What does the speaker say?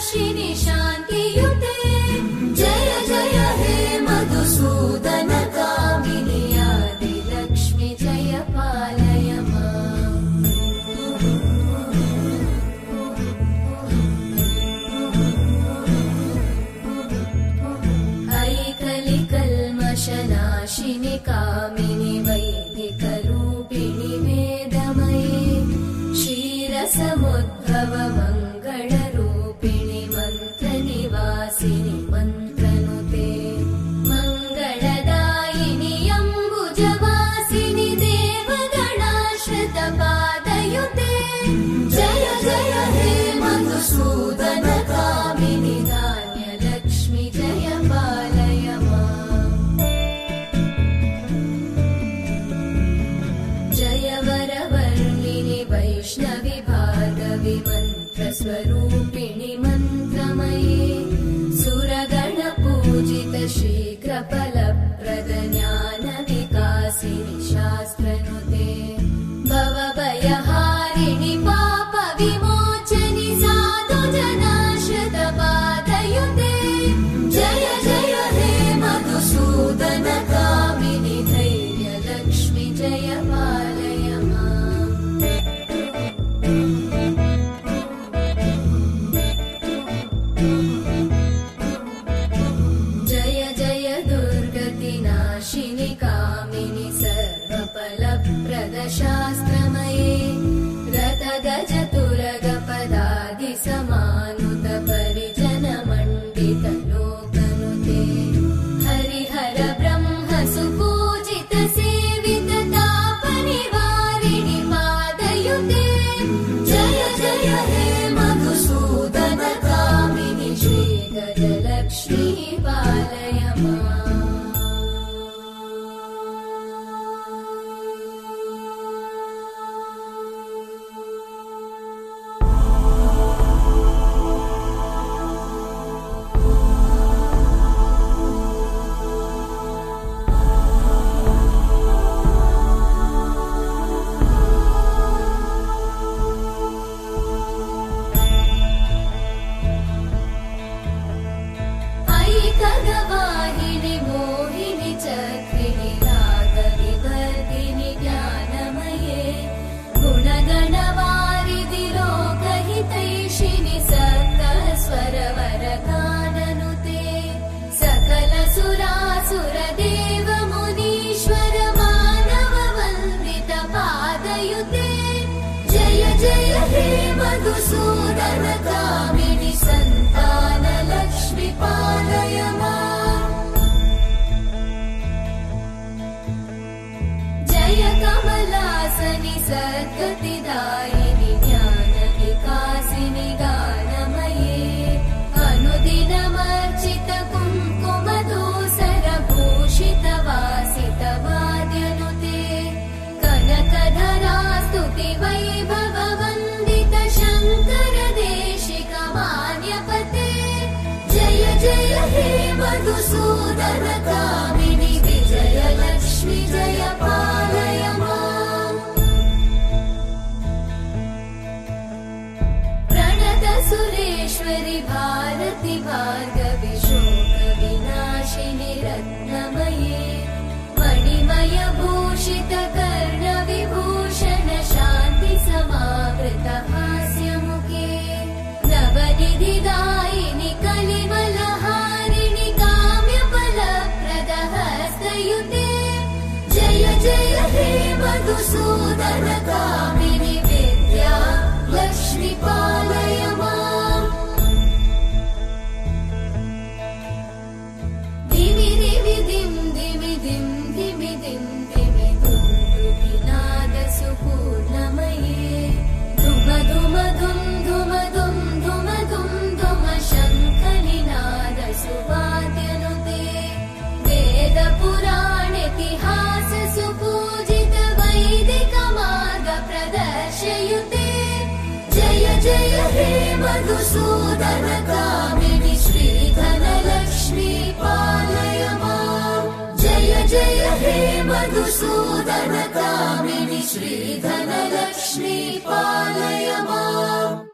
नाशिनि शान्तियुते जय जय हे मधुसूदन कामिनि आदिलक्ष्मि जय पालय माम् ऐकलिकल्मषनाशिनि कामिनि वैदिकरूपिणि वेदमये क्षीरसमुद्भव मङ्गलरूपिणि मन्त्रनिवासिनि मन्त्रनुते मङ्गलदायिनि अम्बुजवासिनि देवगणाश्रितपादयुते जय जय हे मधुसूदन कामिनि धान्यलक्ष्मि जय पालय माम् जय वरवर्णिनि वैष्णवि भार्गवि मन्त्रस्वरूपिणि मन्त्रमये सुरगणपूजित शीघ्रफलप्रद ज्ञानविकासिनि शास्त्रनुते भवभयहारिणि पापविमोचनि साधुजनाश्रितपादयुते जय जय हे मधुसूदन कामिनि धैर्यलक्ष्मि जय पालय माम् जय जय दुर्गतिनाशिनि कामिनि सर्वफलप्रद शास्त्रमये रथगजतुरगपदादिसमानुत परिजनमण्डित लोकनुते हरिहर ब्रह्म सुपूजित सेवित तापनिवारिणि पादयुते जय जय हे मधुसूदन कामिनि श्रीगजलक्ष्मी पालय माम् ऐकगवाहिनि मोहिनि चक्रिणि रागविवर्धिनि ज्ञानमये गुणगणवारिधि लोकहितैषिणि सप्तस्वरवरगाननुते सकलसुरासुरदेव मुनीश्वर मानववन्दित पादयुते जय जय हे मधुसूदन कामिनि सन्तानलक्ष्मि पालय माम् जय कमलासनि सद्गतिदायिनि ज्ञानविकासिनि गानमये अनुदिनमर्चित कुङ्कुमधूसरभूषित वासित वाद्यनुते कनकधरा स्तुति वैभववन्दित शङ्कर देशिक मान्यपते जय जय हे मधुसूदन कामिनि विजयलक्ष्मि जय पालय माम् प्रणत सुरेश्वरि भारति भार्गवि शोकविनाशिनि रत्नमये मणिमय भूषित कर्णविभूषण शान्ति समावृत हास्यमुखे नवनिधिदायिनि कलिमलहारिणि काम्यफलप्रद हस्तयुते जय जय हे मधुसूदन कामिनि विद्या लक्ष्मि पालय माम् धिमि धिमि धिं धिमि धिं धिमि धिं धिमि धुन्दुभिनाद सुपूर्णमये धुम धुम धुं धुम धुं धुम धुं धुम शङ्खनिनाद सुवाद्यनुते वेद पुराणेतिहास सुपूजित वैदिक मार्ग प्रदर्शयुते जय जय हे मधुसूदन कामिनि श्रीधनलक्ष्मी पालय माम् जय जय हे मधुसूदन कामिनि श्रीधनलक्ष्मी पालय माम्।